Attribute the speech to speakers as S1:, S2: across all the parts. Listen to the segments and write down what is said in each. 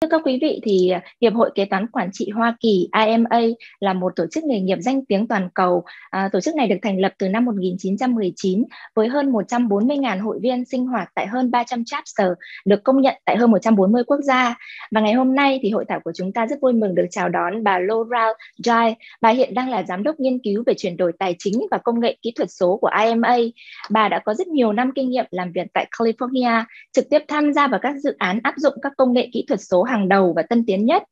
S1: Thưa các quý vị, thì Hiệp hội Kế toán Quản trị Hoa Kỳ IMA là một tổ chức nghề nghiệp danh tiếng toàn cầu. Tổ chức này được thành lập từ năm 1919 với hơn 140.000 hội viên sinh hoạt tại hơn 300 chapter, được công nhận tại hơn 140 quốc gia. Và ngày hôm nay thì hội thảo của chúng ta rất vui mừng được chào đón bà Loreal Jiles. Bà hiện đang là giám đốc nghiên cứu về chuyển đổi tài chính và công nghệ kỹ thuật số của IMA. Bà đã có rất nhiều năm kinh nghiệm làm việc tại California, trực tiếp tham gia vào các dự án áp dụng các công nghệ kỹ thuật số hàng đầu và tân tiến nhất.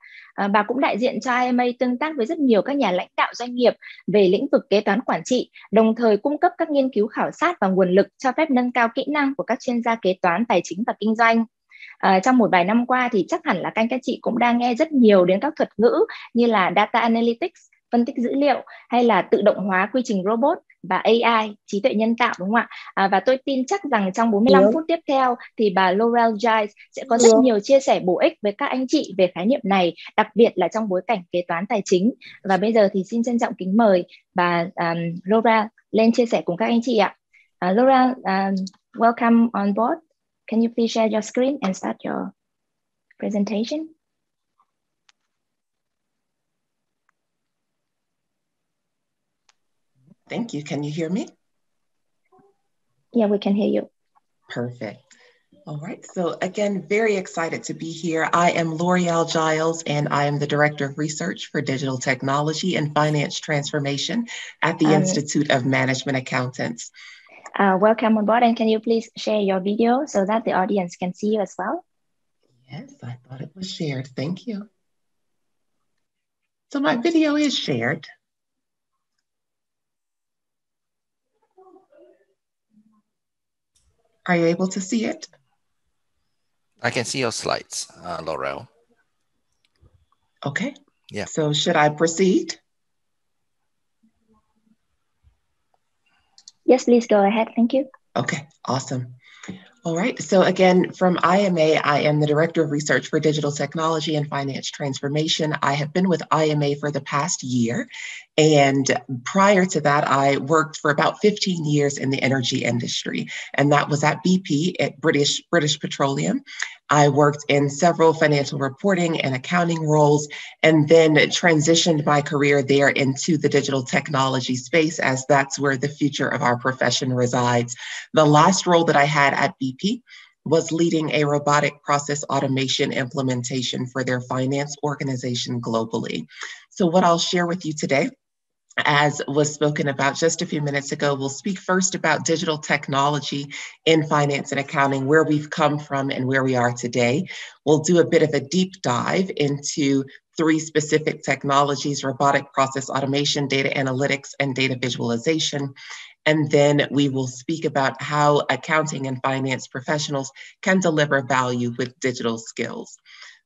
S1: Bà cũng đại diện cho IMA tương tác với rất nhiều các nhà lãnh đạo doanh nghiệp về lĩnh vực kế toán quản trị, đồng thời cung cấp các nghiên cứu khảo sát và nguồn lực cho phép nâng cao kỹ năng của các chuyên gia kế toán tài chính và kinh doanh. Trong một vài năm qua thì chắc hẳn là các chị cũng đang nghe rất nhiều đến các thuật ngữ như là Data Analytics, phân tích dữ liệu, hay là tự động hóa quy trình robot và AI, trí tuệ nhân tạo, đúng không ạ? Và tôi tin chắc rằng trong 45 phút tiếp theo thì bà Loreal Jiles sẽ có rất nhiều chia sẻ bổ ích với các anh chị về khái niệm này, đặc biệt là trong bối cảnh kế toán tài chính. Và bây giờ thì xin trân trọng kính mời bà Loreal lên chia sẻ cùng các anh chị ạ. Loreal, welcome on board. Can you please share your screen and start your presentation?
S2: Thank you. Can you hear me?
S1: Yeah, we can hear you.
S2: Perfect. All right. So again, very excited to be here. I am Loreal Jiles, and I am the Director of Research for Digital Technology and Finance Transformation at the Institute of Management Accountants.
S1: Welcome on board, and can you please share your video so that the audience can see you as well?
S2: Yes, I thought it was shared. Thank you. So my video is shared. Are you able to see it?
S3: I can see your slides, Loreal.
S2: Okay.
S3: Yeah.
S2: So should I proceed?
S1: Yes, please go ahead. Thank you.
S2: Okay, awesome. All right, so again, from IMA, I am the Director of Research for Digital Technology and Finance Transformation. I have been with IMA for the past year, and prior to that, I worked for about 15 years in the energy industry, and that was at BP, at British Petroleum. I worked in several financial reporting and accounting roles, and then transitioned my career there into the digital technology space, as that's where the future of our profession resides. The last role that I had at BP was leading a robotic process automation implementation for their finance organization globally. So what I'll share with you today, as was spoken about just a few minutes ago, we'll speak first about digital technology in finance and accounting, where we've come from and where we are today. We'll do a bit of a deep dive into three specific technologies: robotic process automation, data analytics, and data visualization. And then we will speak about how accounting and finance professionals can deliver value with digital skills.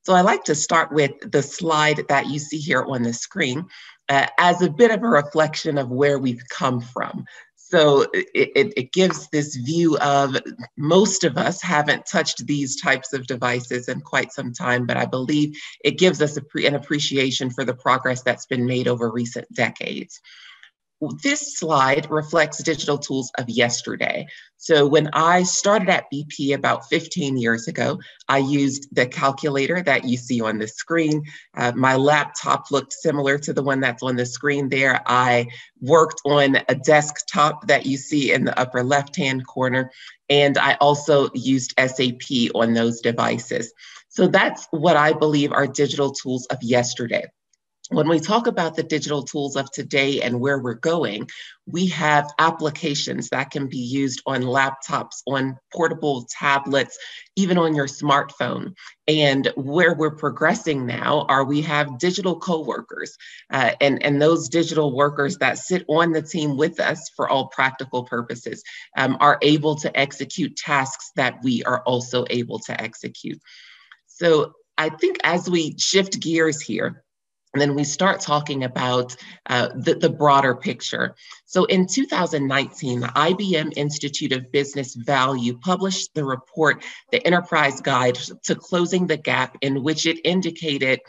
S2: So I like to start with the slide that you see here on the screen as a bit of a reflection of where we've come from. So it gives this view of most of us haven't touched these types of devices in quite some time, but I believe it gives us an appreciation for the progress that's been made over recent decades. This slide reflects digital tools of yesterday. So when I started at BP about 15 years ago, I used the calculator that you see on the screen. My laptop looked similar to the one that's on the screen there. I worked on a desktop that you see in the upper left-hand corner, and I also used SAP on those devices. So that's what I believe are digital tools of yesterday. When we talk about the digital tools of today and where we're going, we have applications that can be used on laptops, on portable tablets, even on your smartphone. And where we're progressing now are we have digital coworkers, and those digital workers that sit on the team with us for all practical purposes are able to execute tasks that we are also able to execute. So I think as we shift gears here, And then we start talking about the broader picture. So in 2019, the IBM Institute of Business Value published the report, The Enterprise Guide to Closing the Gap, in which it indicated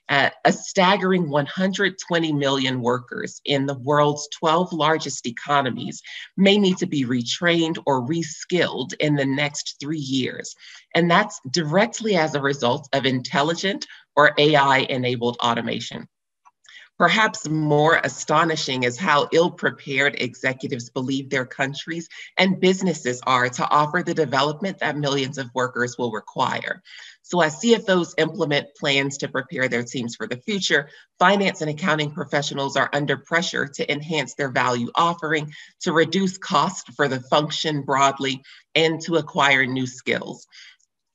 S2: a staggering 120 million workers in the world's 12 largest economies may need to be retrained or reskilled in the next 3 years. And that's directly as a result of intelligent or AI-enabled automation. Perhaps more astonishing is how ill-prepared executives believe their countries and businesses are to offer the development that millions of workers will require. So as CFOs implement plans to prepare their teams for the future, finance and accounting professionals are under pressure to enhance their value offering, to reduce cost for the function broadly, and to acquire new skills.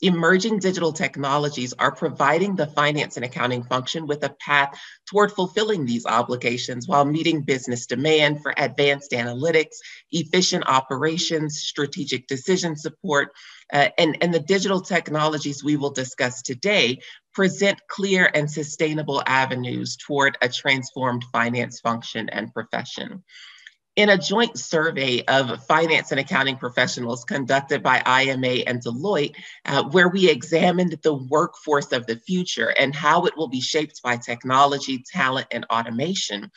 S2: Emerging digital technologies are providing the finance and accounting function with a path toward fulfilling these obligations while meeting business demand for advanced analytics, efficient operations, strategic decision support, and the digital technologies we will discuss today present clear and sustainable avenues toward a transformed finance function and profession. In a joint survey of finance and accounting professionals conducted by IMA and Deloitte, where we examined the workforce of the future and how it will be shaped by technology, talent, and automation,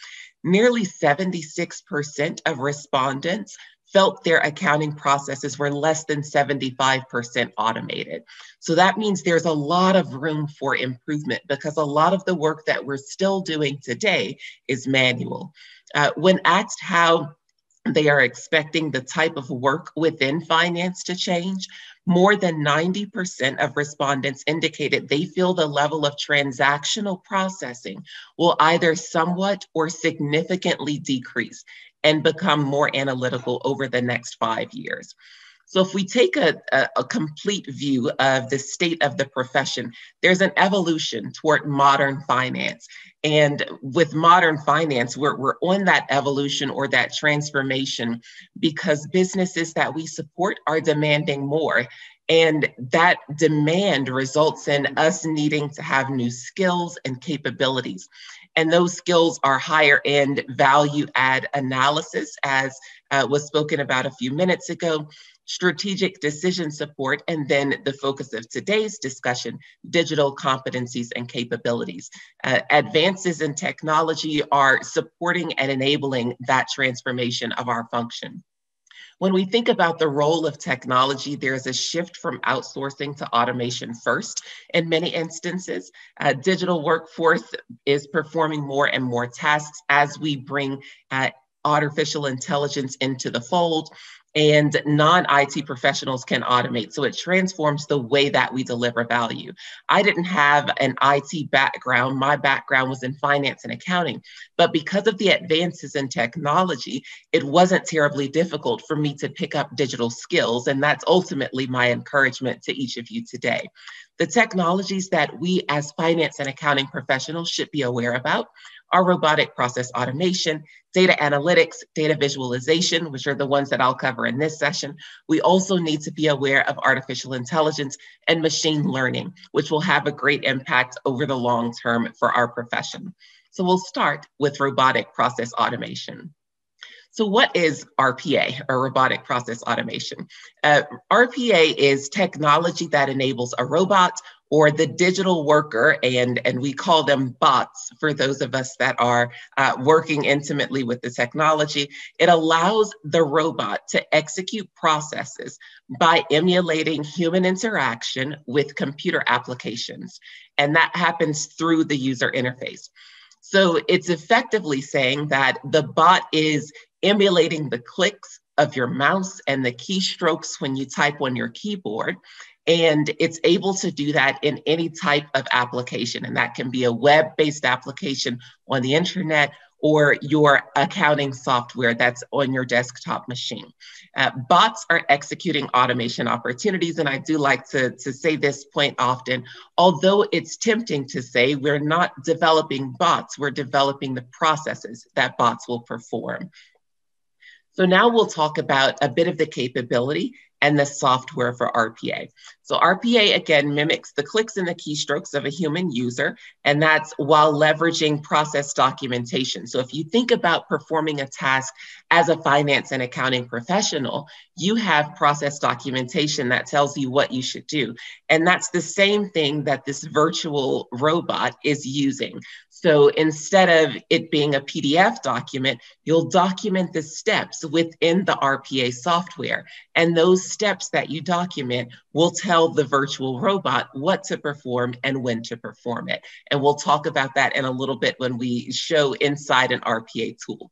S2: nearly 76% of respondents felt their accounting processes were less than 75% automated. So that means there's a lot of room for improvement because a lot of the work that we're still doing today is manual. When asked how they are expecting the type of work within finance to change, more than 90% of respondents indicated they feel the level of transactional processing will either somewhat or significantly decrease and become more analytical over the next 5 years. So if we take a complete view of the state of the profession, there's an evolution toward modern finance. And with modern finance, we're on that evolution or that transformation because businesses that we support are demanding more. And that demand results in us needing to have new skills and capabilities. And those skills are higher end value add analysis, as was spoken about a few minutes ago, strategic decision support, and then the focus of today's discussion, digital competencies and capabilities. Advances in technology are supporting and enabling that transformation of our function. When we think about the role of technology, there's a shift from outsourcing to automation first. In many instances, digital workforce is performing more and more tasks as we bring artificial intelligence into the fold, and non-IT professionals can automate. So it transforms the way that we deliver value. I didn't have an IT background. My background was in finance and accounting, but because of the advances in technology, it wasn't terribly difficult for me to pick up digital skills. And that's ultimately my encouragement to each of you today. The technologies that we as finance and accounting professionals should be aware about are robotic process automation, data analytics, data visualization, which are the ones that I'll cover in this session. We also need to be aware of artificial intelligence and machine learning, which will have a great impact over the long term for our profession. So we'll start with robotic process automation. So what is RPA, or robotic process automation? RPA is technology that enables a robot or the digital worker, and we call them bots for those of us that are working intimately with the technology. It allows the robot to execute processes by emulating human interaction with computer applications, and that happens through the user interface. So it's effectively saying that the bot is emulating the clicks of your mouse and the keystrokes when you type on your keyboard. And it's able to do that in any type of application. And that can be a web-based application on the internet or your accounting software that's on your desktop machine. Bots are executing automation opportunities. And I do like to say this point often, although it's tempting to say we're not developing bots, we're developing the processes that bots will perform. So now we'll talk about a bit of the capability and the software for RPA. So RPA, again, mimics the clicks and the keystrokes of a human user, and that's while leveraging process documentation. So if you think about performing a task as a finance and accounting professional, you have process documentation that tells you what you should do. And that's the same thing that this virtual robot is using. So instead of it being a PDF document, you'll document the steps within the RPA software. And those steps that you document will tell the virtual robot what to perform and when to perform it. And we'll talk about that in a little bit when we show inside an RPA tool.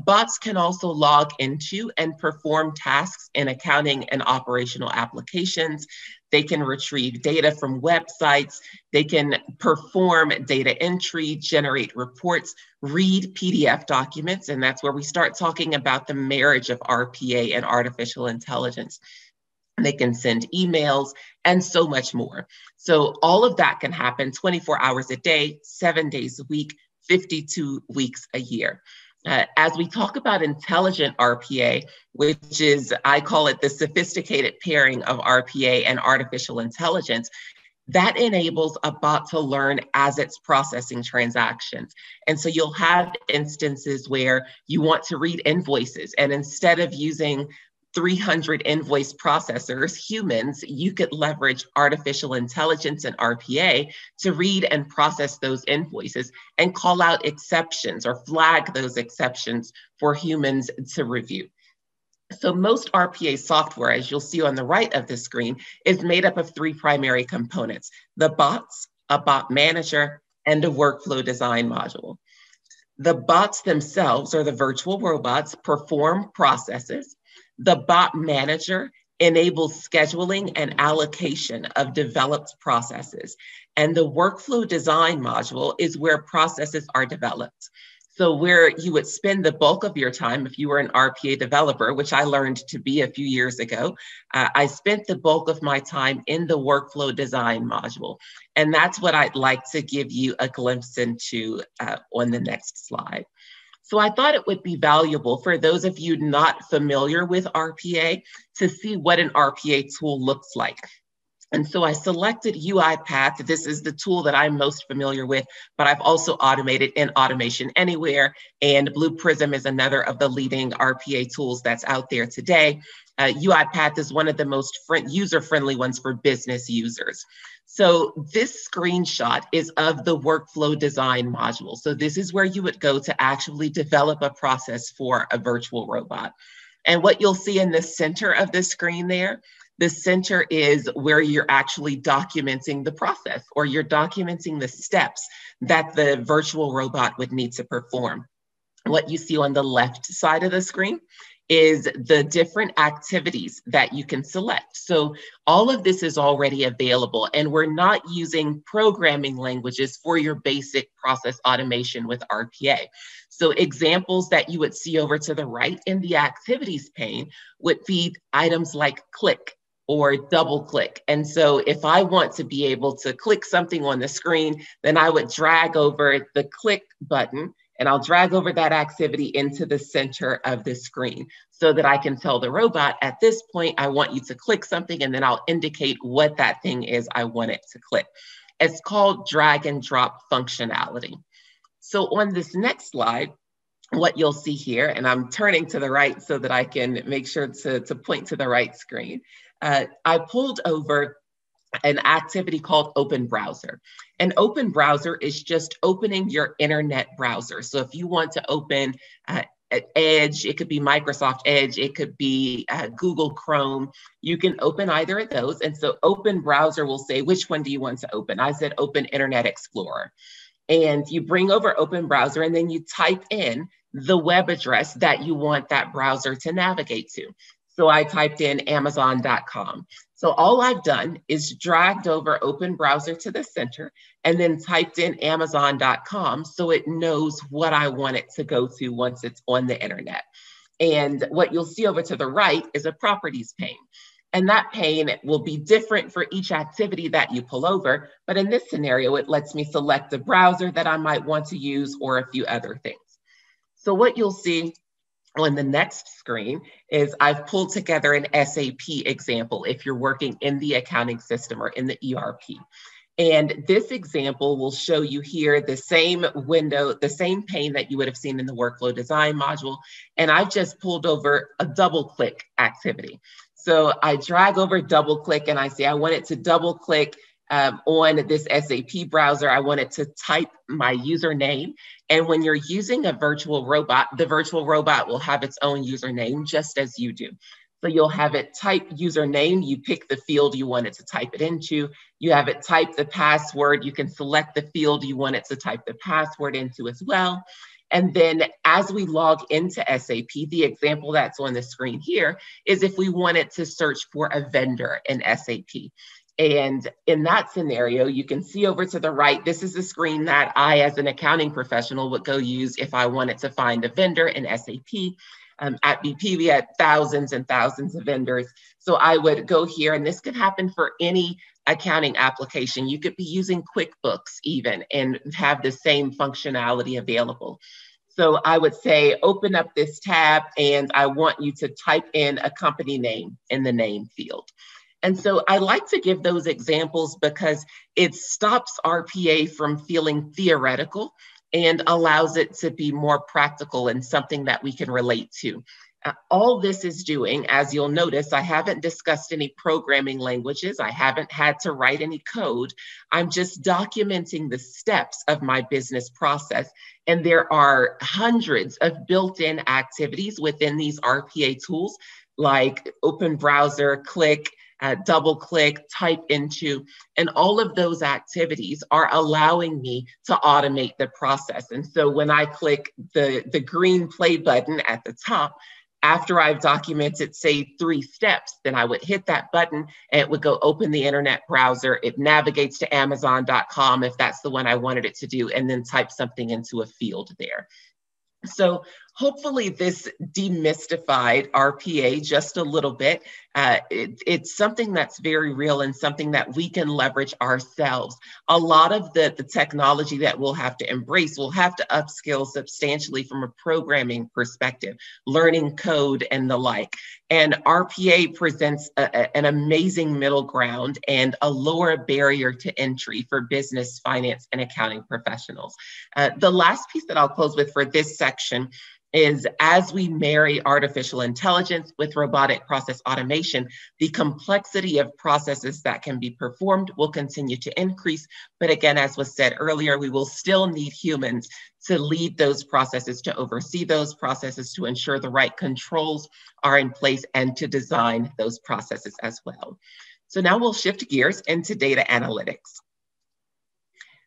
S2: Bots can also log into and perform tasks in accounting and operational applications. They can retrieve data from websites. They can perform data entry, generate reports, read PDF documents, and that's where we start talking about the marriage of RPA and artificial intelligence. They can send emails and so much more. So all of that can happen 24 hours a day, 7 days a week, 52 weeks a year. As we talk about intelligent RPA, which is, I call it the sophisticated pairing of RPA and artificial intelligence, that enables a bot to learn as it's processing transactions. And so you'll have instances where you want to read invoices, and instead of using 300 invoice processors, humans, you could leverage artificial intelligence and RPA to read and process those invoices and call out exceptions or flag those exceptions for humans to review. So most RPA software, as you'll see on the right of the screen, is made up of 3 primary components: the bots, a bot manager, and a workflow design module. The bots themselves, or the virtual robots, perform processes. The bot manager enables scheduling and allocation of developed processes. And the workflow design module is where processes are developed. So where you would spend the bulk of your time, if you were an RPA developer, which I learned to be a few years ago, I spent the bulk of my time in the workflow design module. And that's what I'd like to give you a glimpse into on the next slide. So I thought it would be valuable for those of you not familiar with RPA to see what an RPA tool looks like. And so I selected UiPath. This is the tool that I'm most familiar with, but I've also automated in Automation Anywhere, and Blue Prism is another of the leading RPA tools that's out there today. UiPath is one of the most user-friendly ones for business users. So this screenshot is of the workflow design module. So this is where you would go to actually develop a process for a virtual robot. And what you'll see in the center of the screen there, the center is where you're actually documenting the process, or you're documenting the steps that the virtual robot would need to perform. What you see on the left side of the screen is the different activities that you can select. So all of this is already available, and we're not using programming languages for your basic process automation with RPA. So examples that you would see over to the right in the activities pane would be items like click or double click. And so if I want to be able to click something on the screen, then I would drag over the click button, and I'll drag over that activity into the center of the screen so that I can tell the robot, at this point, I want you to click something, and then I'll indicate what that thing is I want it to click. It's called drag and drop functionality. So on this next slide, what you'll see here, and I'm turning to the right so that I can make sure to point to the right screen, I pulled over an activity called Open Browser. An Open Browser is just opening your internet browser. So if you want to open Edge, it could be Microsoft Edge, it could be Google Chrome, you can open either of those. And so Open Browser will say, which one do you want to open? I said Open Internet Explorer. And you bring over Open Browser, and then you type in the web address that you want that browser to navigate to. So I typed in Amazon.com. So all I've done is dragged over Open Browser to the center and then typed in Amazon.com so it knows what I want it to go to once it's on the internet. And what you'll see over to the right is a properties pane. And that pane will be different for each activity that you pull over. But in this scenario, it lets me select the browser that I might want to use or a few other things. So what you'll see On the next screen is I've pulled together an SAP example if you're working in the accounting system or in the ERP. And this example will show you here the same window, the same pane that you would have seen in the workflow design module. And I've just pulled over a double click activity. So I drag over double click and I say, I want it to double click on this SAP browser. I want it to type my username. And when you're using a virtual robot, the virtual robot will have its own username just as you do. So you'll have it type username, you pick the field you want it to type it into, you have it type the password, you can select the field you want it to type the password into as well. And then as we log into SAP, the example that's on the screen here is if we wanted to search for a vendor in SAP. And in that scenario, you can see over to the right, this is the screen that I, as an accounting professional, would go use if I wanted to find a vendor in SAP. At BP, we had thousands and thousands of vendors. So I would go here, and this could happen for any accounting application. You could be using QuickBooks even and have the same functionality available. So I would say, open up this tab, and I want you to type in a company name in the name field. And so I like to give those examples because it stops RPA from feeling theoretical and allows it to be more practical and something that we can relate to. All this is doing, as you'll notice, I haven't discussed any programming languages. I haven't had to write any code. I'm just documenting the steps of my business process. And there are hundreds of built-in activities within these RPA tools, like open browser, click, double click, type into, and all of those activities are allowing me to automate the process. And so when I click the green play button at the top, after I've documented, say, 3 steps, then I would hit that button and it would go open the internet browser. It navigates to Amazon.com if that's the one I wanted it to do, and then type something into a field there. So hopefully this demystified RPA just a little bit. It's something that's very real and something that we can leverage ourselves. A lot of the technology that we'll have to embrace, we'll have to upskill substantially from a programming perspective, learning code and the like. And RPA presents an amazing middle ground and a lower barrier to entry for business, finance, and accounting professionals. The last piece that I'll close with for this section is, as we marry artificial intelligence with robotic process automation, the complexity of processes that can be performed will continue to increase. But again, as was said earlier, we will still need humans to lead those processes, to oversee those processes, to ensure the right controls are in place, and to design those processes as well. So now we'll shift gears into data analytics.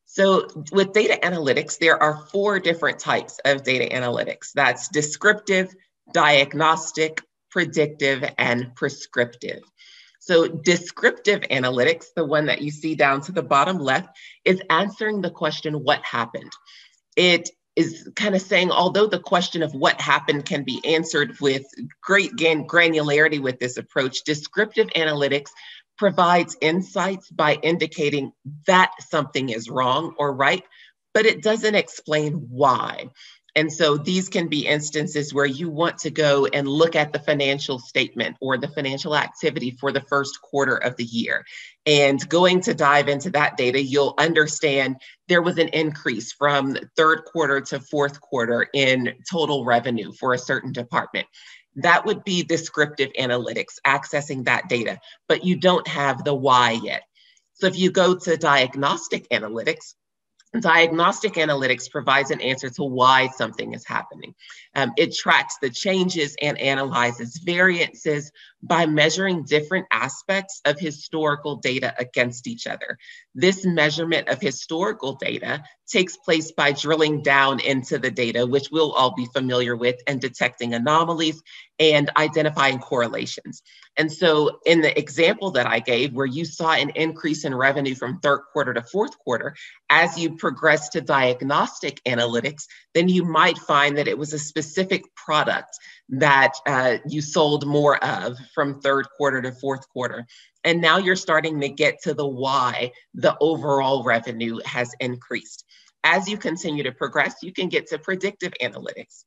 S2: So with data analytics, there are 4 different types of data analytics. That's descriptive, diagnostic, predictive, and prescriptive. So descriptive analytics, the one that you see down to the bottom left, is answering the question, what happened? It is kind of saying, although the question of what happened can be answered with great granularity with this approach, descriptive analytics provides insights by indicating that something is wrong or right, but it doesn't explain why. And so these can be instances where you want to go and look at the financial statement or the financial activity for the first quarter of the year. And going to dive into that data, you'll understand there was an increase from third quarter to fourth quarter in total revenue for a certain department. That would be descriptive analytics, accessing that data, but you don't have the why yet. So if you go to diagnostic analytics provides an answer to why something is happening. It tracks the changes and analyzes variances by measuring different aspects of historical data against each other. This measurement of historical data takes place by drilling down into the data, which we'll all be familiar with, and detecting anomalies and identifying correlations. And so in the example that I gave, where you saw an increase in revenue from third quarter to fourth quarter, as you progress to diagnostic analytics, then you might find that it was a specific product that you sold more of from third quarter to fourth quarter. And now you're starting to get to the why the overall revenue has increased. As you continue to progress, you can get to predictive analytics.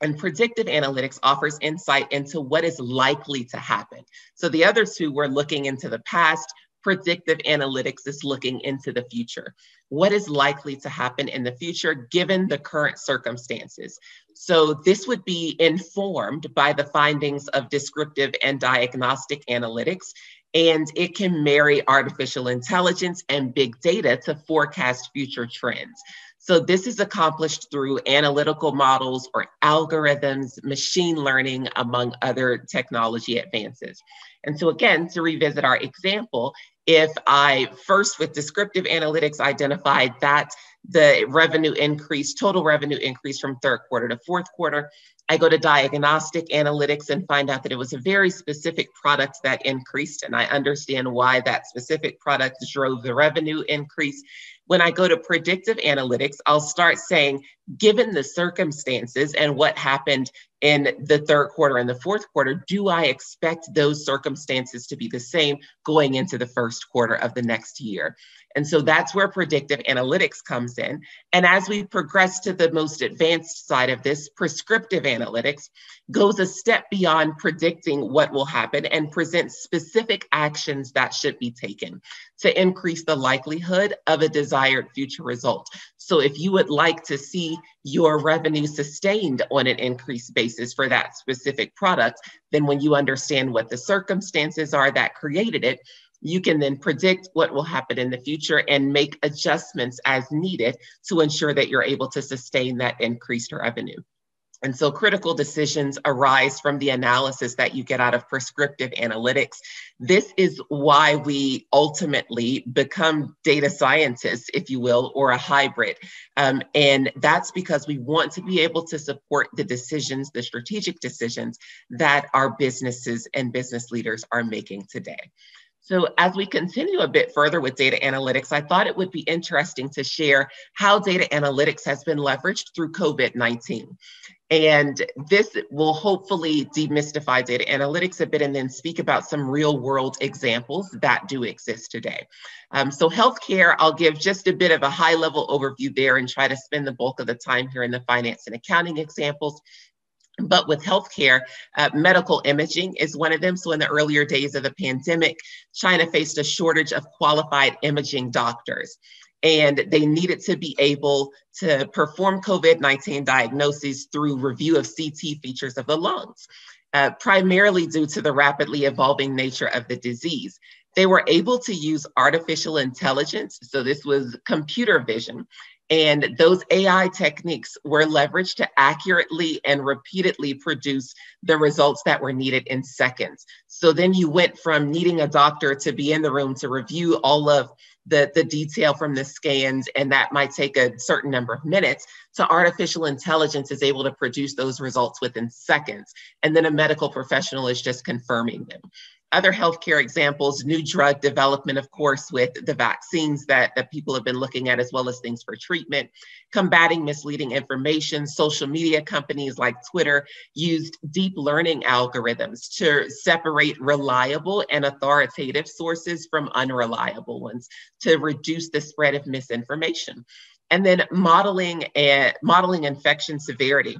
S2: And predictive analytics offers insight into what is likely to happen. So the other two were looking into the past. Predictive analytics is looking into the future. What is likely to happen in the future given the current circumstances? So this would be informed by the findings of descriptive and diagnostic analytics, and it can marry artificial intelligence and big data to forecast future trends. So this is accomplished through analytical models or algorithms, machine learning, among other technology advances. And so again, to revisit our example, if I first with descriptive analytics identified that the revenue increase, total revenue increase from third quarter to fourth quarter, I go to diagnostic analytics and find out that it was a very specific product that increased, and I understand why that specific product drove the revenue increase. When I go to predictive analytics, I'll start saying, given the circumstances and what happened in the third quarter and the fourth quarter, do I expect those circumstances to be the same going into the first quarter of the next year? And so that's where predictive analytics comes in. And as we progress to the most advanced side of this, prescriptive analytics goes a step beyond predicting what will happen and presents specific actions that should be taken to increase the likelihood of a desired future result. So if you would like to see your revenue sustained on an increased basis for that specific product, then when you understand what the circumstances are that created it, you can then predict what will happen in the future and make adjustments as needed to ensure that you're able to sustain that increased revenue. And so critical decisions arise from the analysis that you get out of prescriptive analytics. This is why we ultimately become data scientists, if you will, or a hybrid. And that's because we want to be able to support the decisions, the strategic decisions that our businesses and business leaders are making today. So as we continue a bit further with data analytics, I thought it would be interesting to share how data analytics has been leveraged through COVID-19. And this will hopefully demystify data analytics a bit and then speak about some real world examples that do exist today. So healthcare, I'll give just a bit of a high level overview there and try to spend the bulk of the time here in the finance and accounting examples. But with healthcare, medical imaging is one of them. So in the earlier days of the pandemic, China faced a shortage of qualified imaging doctors, and they needed to be able to perform COVID-19 diagnoses through review of CT features of the lungs, primarily due to the rapidly evolving nature of the disease. They were able to use artificial intelligence, so this was computer vision, and those AI techniques were leveraged to accurately and repeatedly produce the results that were needed in seconds. So then you went from needing a doctor to be in the room to review all of the detail from the scans, and that might take a certain number of minutes, to artificial intelligence is able to produce those results within seconds. And then a medical professional is just confirming them. Other healthcare examples, new drug development, of course, with the vaccines that people have been looking at, as well as things for treatment, combating misleading information. Social media companies like Twitter used deep learning algorithms to separate reliable and authoritative sources from unreliable ones to reduce the spread of misinformation. And then modeling infection severity.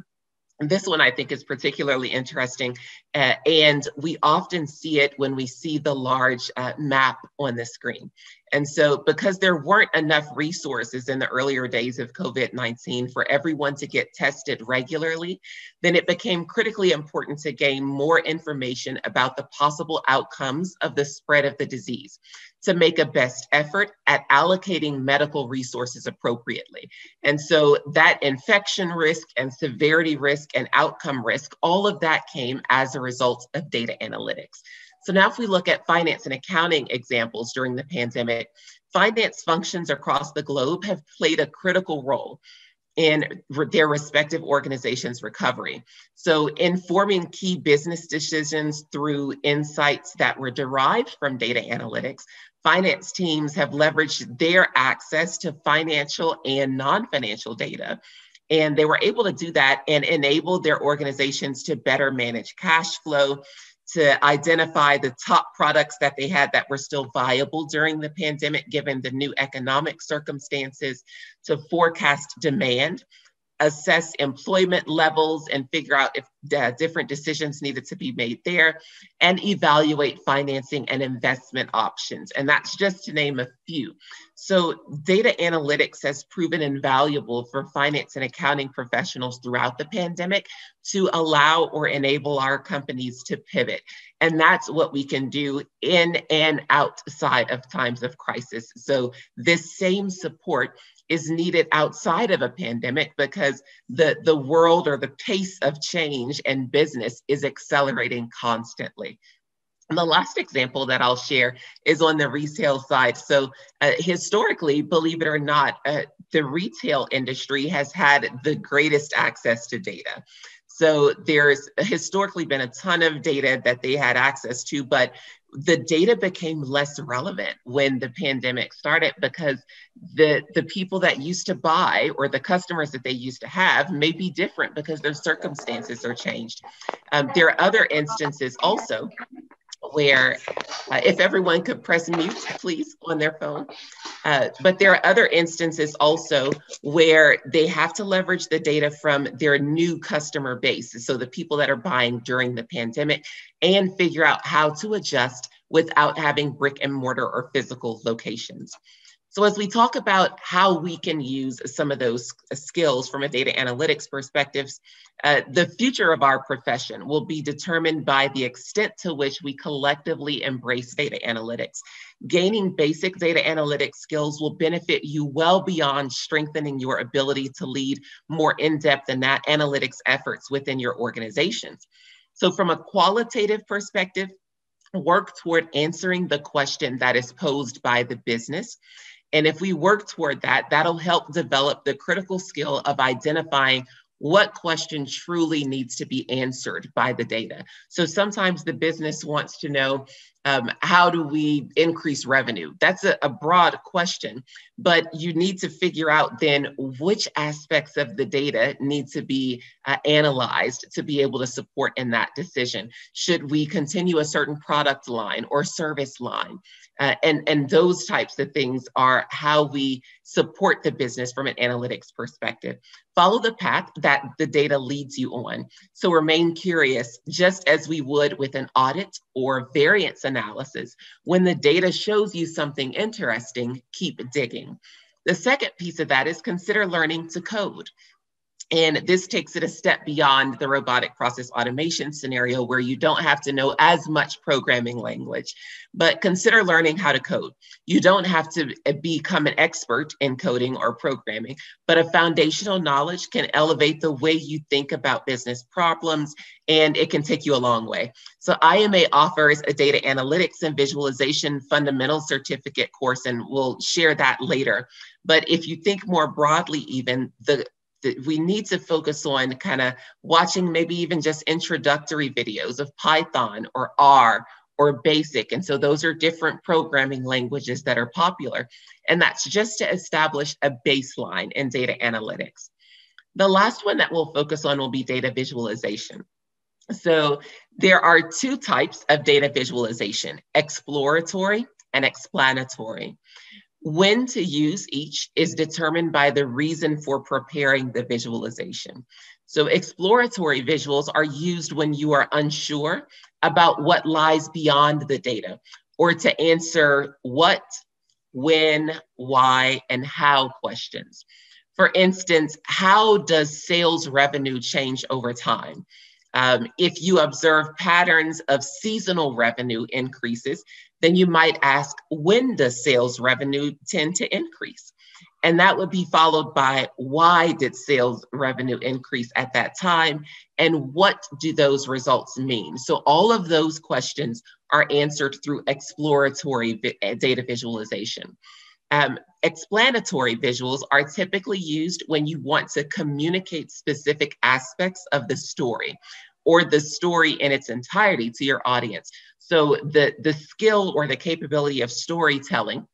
S2: And this one I think is particularly interesting, and we often see it when we see the large map on the screen. And so because there weren't enough resources in the earlier days of COVID-19 for everyone to get tested regularly, then it became critically important to gain more information about the possible outcomes of the spread of the disease, to make a best effort at allocating medical resources appropriately. And so that infection risk and severity risk and outcome risk, all of that came as a result of data analytics. So now if we look at finance and accounting examples during the pandemic, finance functions across the globe have played a critical role in their respective organizations' recovery. So informing key business decisions through insights that were derived from data analytics, finance teams have leveraged their access to financial and non-financial data. And they were able to do that and enable their organizations to better manage cash flow, to identify the top products that they had that were still viable during the pandemic, given the new economic circumstances, to forecast demand, assess employment levels and figure out if different decisions needed to be made there, and evaluate financing and investment options. And that's just to name a few. So data analytics has proven invaluable for finance and accounting professionals throughout the pandemic to allow or enable our companies to pivot. And that's what we can do in and outside of times of crisis. So this same support is needed outside of a pandemic because the world or the pace of change and business is accelerating constantly. And the last example that I'll share is on the retail side. So historically, believe it or not, the retail industry has had the greatest access to data. So there's historically been a ton of data that they had access to, but the data became less relevant when the pandemic started because the people that used to buy or the customers that they used to have may be different because their circumstances are changed. There are other instances also where if everyone could press mute, please, on their phone. But there are other instances also where they have to leverage the data from their new customer base, so the people that are buying during the pandemic, and figure out how to adjust without having brick and mortar or physical locations. So as we talk about how we can use some of those skills from a data analytics perspective, the future of our profession will be determined by the extent to which we collectively embrace data analytics. Gaining basic data analytics skills will benefit you well beyond strengthening your ability to lead more in-depth analytics efforts within your organizations. So from a qualitative perspective, work toward answering the question that is posed by the business. And if we work toward that, that'll help develop the critical skill of identifying what question truly needs to be answered by the data. So sometimes the business wants to know, how do we increase revenue? That's a broad question, but you need to figure out then which aspects of the data need to be analyzed to be able to support in that decision. Should we continue a certain product line or service line? And those types of things are how we support the business from an analytics perspective. Follow the path that the data leads you on. So remain curious, just as we would with an audit or variance analysis. When the data shows you something interesting, keep digging. The second piece of that is consider learning to code. And this takes it a step beyond the robotic process automation scenario where you don't have to know as much programming language, but consider learning how to code. You don't have to become an expert in coding or programming, but a foundational knowledge can elevate the way you think about business problems, and it can take you a long way. So IMA offers a data analytics and visualization fundamental certificate course, and we'll share that later. But if you think more broadly, even we need to focus on kind of watching maybe even just introductory videos of Python or R or BASIC. And so those are different programming languages that are popular. And that's just to establish a baseline in data analytics. The last one that we'll focus on will be data visualization. So there are two types of data visualization: exploratory and explanatory. When to use each is determined by the reason for preparing the visualization. So exploratory visuals are used when you are unsure about what lies beyond the data, or to answer what, when, why, and how questions. For instance, how does sales revenue change over time? If you observe patterns of seasonal revenue increases, then you might ask, when does sales revenue tend to increase? And that would be followed by, why did sales revenue increase at that time? And what do those results mean? So all of those questions are answered through exploratory data visualization. Explanatory visuals are typically used when you want to communicate specific aspects of the story or the story in its entirety to your audience. So the skill or the capability of storytelling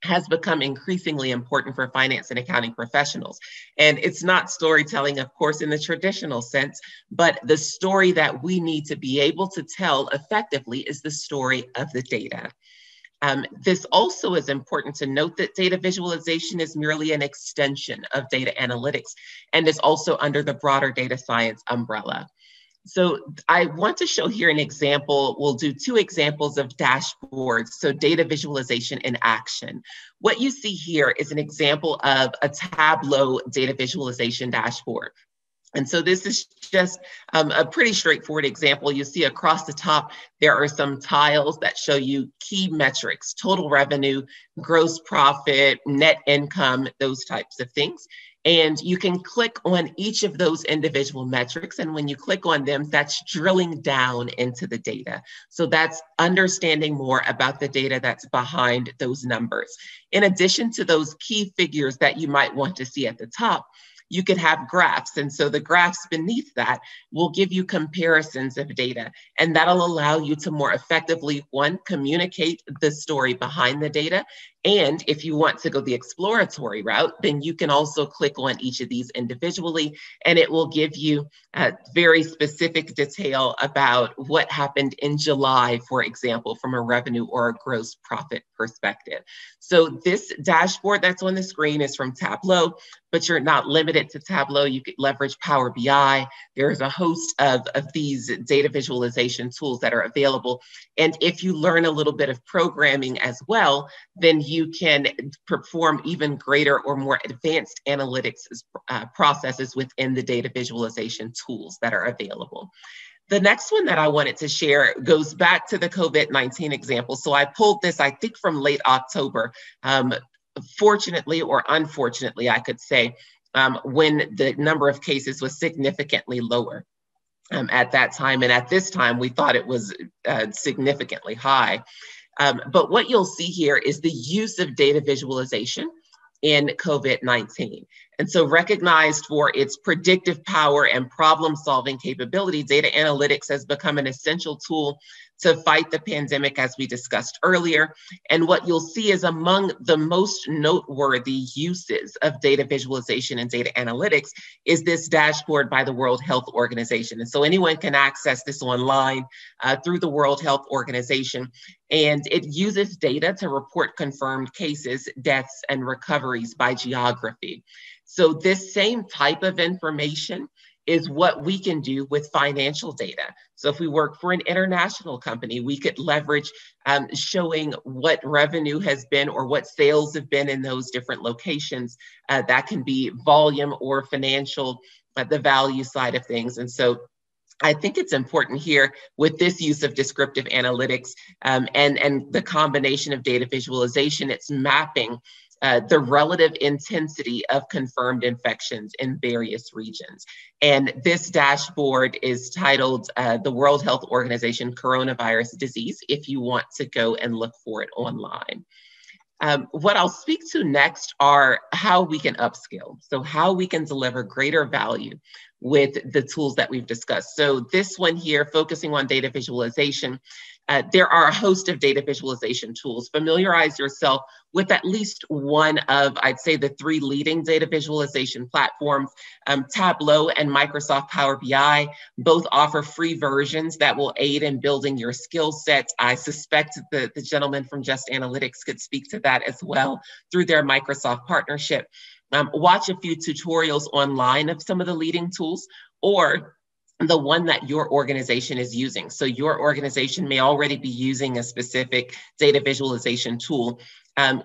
S2: has become increasingly important for finance and accounting professionals. And it's not storytelling, of course, in the traditional sense, but the story that we need to be able to tell effectively is the story of the data. This also is important to note that data visualization is merely an extension of data analytics and is also under the broader data science umbrella. So I want to show here an example. We'll do two examples of dashboards. So data visualization in action. What you see here is an example of a Tableau data visualization dashboard. And so this is just a pretty straightforward example. You see across the top, there are some tiles that show you key metrics, total revenue, gross profit, net income, those types of things. And you can click on each of those individual metrics. And when you click on them, that's drilling down into the data. So that's understanding more about the data that's behind those numbers. In addition to those key figures that you might want to see at the top, you could have graphs. And so the graphs beneath that will give you comparisons of data. And that'll allow you to more effectively, one, communicate the story behind the data. And if you want to go the exploratory route, then you can also click on each of these individually, and it will give you very specific detail about what happened in July, for example, from a revenue or a gross profit perspective. So this dashboard that's on the screen is from Tableau, but you're not limited to Tableau. You could leverage Power BI. There's a host of these data visualization tools that are available. And if you learn a little bit of programming as well, then you can perform even greater or more advanced analytics processes within the data visualization tools that are available. The next one that I wanted to share goes back to the COVID-19 example. So I pulled this, I think, from late October, fortunately or unfortunately, I could say, when the number of cases was significantly lower at that time. And at this time, we thought it was significantly high. But what you'll see here is the use of data visualization in COVID-19. And so recognized for its predictive power and problem-solving capability, data analytics has become an essential tool to fight the pandemic, as we discussed earlier. And what you'll see is among the most noteworthy uses of data visualization and data analytics is this dashboard by the World Health Organization. And so anyone can access this online through the World Health Organization. And it uses data to report confirmed cases, deaths, and recoveries by geography. So this same type of information is what we can do with financial data. So if we work for an international company, we could leverage showing what revenue has been or what sales have been in those different locations. That can be volume or financial, the value side of things. And so I think it's important here with this use of descriptive analytics and the combination of data visualization, it's mapping the relative intensity of confirmed infections in various regions. And this dashboard is titled the World Health Organization Coronavirus Disease, if you want to go and look for it online. What I'll speak to next are how we can upskill. So how we can deliver greater value with the tools that we've discussed. So this one here, focusing on data visualization, there are a host of data visualization tools. Familiarize yourself with at least one of, I'd say, the three leading data visualization platforms. Tableau and Microsoft Power BI both offer free versions that will aid in building your skill set. I suspect the gentleman from Just Analytics could speak to that as well through their Microsoft partnership. Watch a few tutorials online of some of the leading tools, or the one that your organization is using. So your organization may already be using a specific data visualization tool.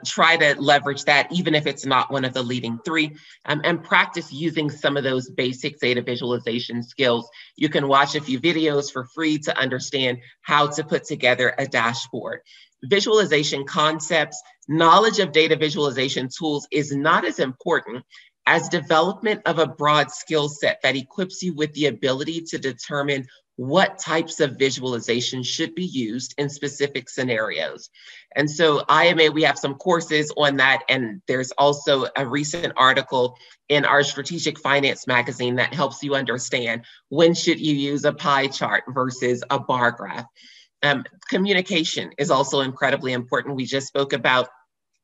S2: Try to leverage that, even if it's not one of the leading three, and practice using some of those basic data visualization skills. You can watch a few videos for free to understand how to put together a dashboard. Visualization concepts, knowledge of data visualization tools is not as important as development of a broad skill set that equips you with the ability to determine what types of visualization should be used in specific scenarios. And so IMA, we have some courses on that, and there's also a recent article in our Strategic Finance magazine that helps you understand when should you use a pie chart versus a bar graph. Communication is also incredibly important. We just spoke about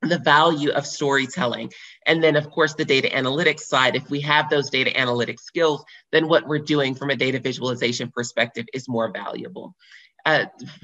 S2: the value of storytelling. And then, of course, the data analytics side, if we have those data analytics skills, then what we're doing from a data visualization perspective is more valuable.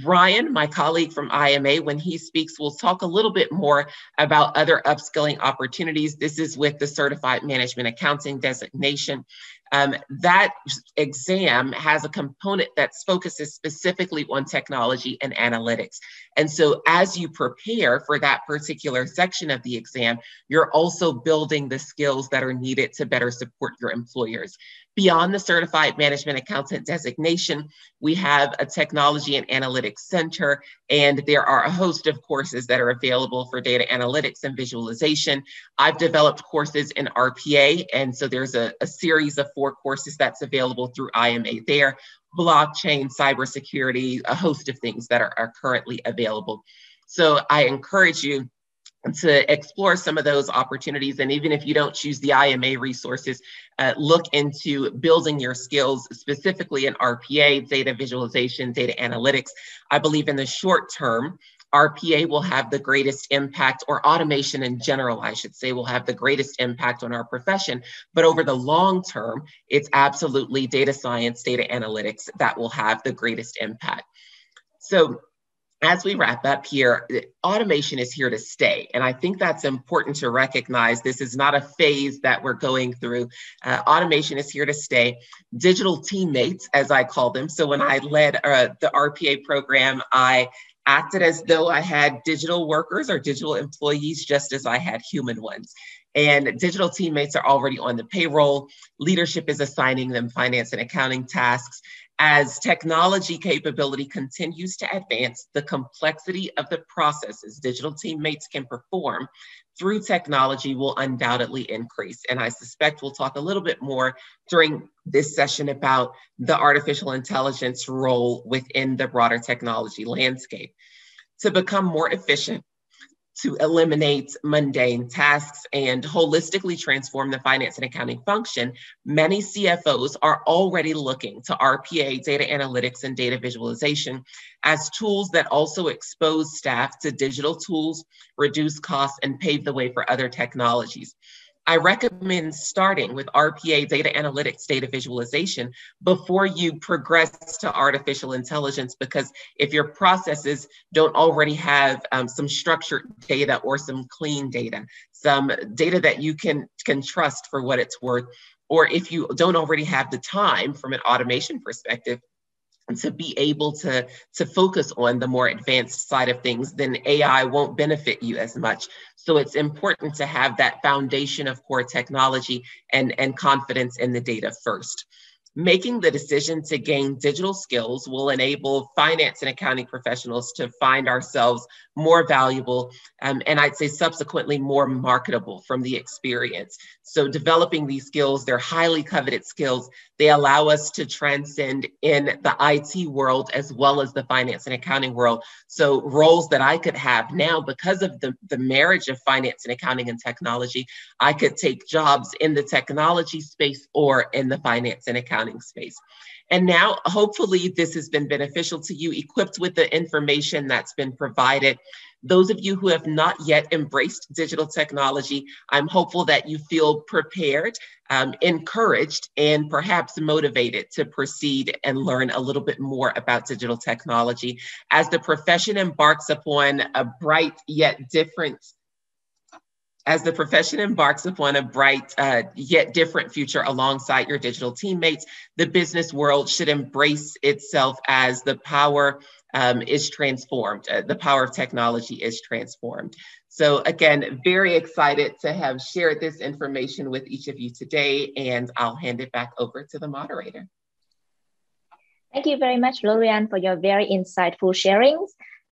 S2: Ryan, my colleague from IMA, when he speaks, will talk a little bit more about other upskilling opportunities. This is with the Certified Management Accounting designation. That exam has a component that focuses specifically on technology and analytics. And so as you prepare for that particular section of the exam, you're also building the skills that are needed to better support your employers. Beyond the Certified Management Accountant designation, we have a Technology and Analytics Center, and there are a host of courses that are available for data analytics and visualization. I've developed courses in RPA, and so there's a series of 4 courses that's available through IMA there. Blockchain, cybersecurity, a host of things that are currently available. So I encourage you to explore some of those opportunities. And even if you don't choose the IMA resources, look into building your skills specifically in RPA, data visualization, data analytics. I believe in the short term, RPA will have the greatest impact, or automation in general, I should say, will have the greatest impact on our profession. But over the long term, it's absolutely data science, data analytics that will have the greatest impact. So as we wrap up here, automation is here to stay. And I think that's important to recognize. This is not a phase that we're going through. Automation is here to stay. Digital teammates, as I call them. So when I led the RPA program, I acted as though I had digital workers or digital employees, just as I had human ones. And digital teammates are already on the payroll. Leadership is assigning them finance and accounting tasks. As technology capability continues to advance, the complexity of the processes digital teammates can perform through technology will undoubtedly increase. And I suspect we'll talk a little bit more during this session about the artificial intelligence role within the broader technology landscape. To become more efficient, to eliminate mundane tasks and holistically transform the finance and accounting function, many CFOs are already looking to RPA, data analytics, and data visualization as tools that also expose staff to digital tools, reduce costs, and pave the way for other technologies. I recommend starting with RPA, data analytics, data visualization before you progress to artificial intelligence, because if your processes don't already have some structured data or some clean data, some data that you can trust for what it's worth, or if you don't already have the time from an automation perspective to be able to focus on the more advanced side of things, then AI won't benefit you as much. So it's important to have that foundation of core technology and confidence in the data first. Making the decision to gain digital skills will enable finance and accounting professionals to find ourselves more valuable, and I'd say subsequently more marketable from the experience. So developing these skills, they're highly coveted skills. They allow us to transcend in the IT world as well as the finance and accounting world. So roles that I could have now, because of the marriage of finance and accounting and technology, I could take jobs in the technology space or in the finance and accounting space. And now, hopefully, this has been beneficial to you, equipped with the information that's been provided. Those of you who have not yet embraced digital technology, I'm hopeful that you feel prepared, encouraged, and perhaps motivated to proceed and learn a little bit more about digital technology as the profession embarks upon a bright yet different yet different future alongside your digital teammates. The business world should embrace itself as the power is transformed. The power of technology is transformed. So again, very excited to have shared this information with each of you today, and I'll hand it back over to the moderator.
S1: Thank you very much, Loreal, for your very insightful sharings.